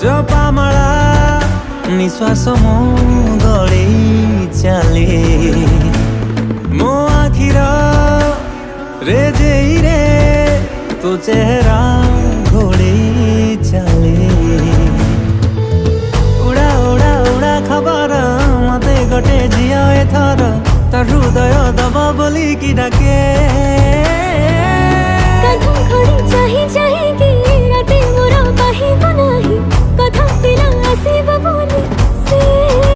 जपामाला निश्वास मो गले चले मो आखिर रे रे तो चेहरा घोड़े चले उड़ा उड़ा उड़ा खबर मते गटे झिया एथर त हृदय दबा बोली कि डाके कदम खड़ी चाही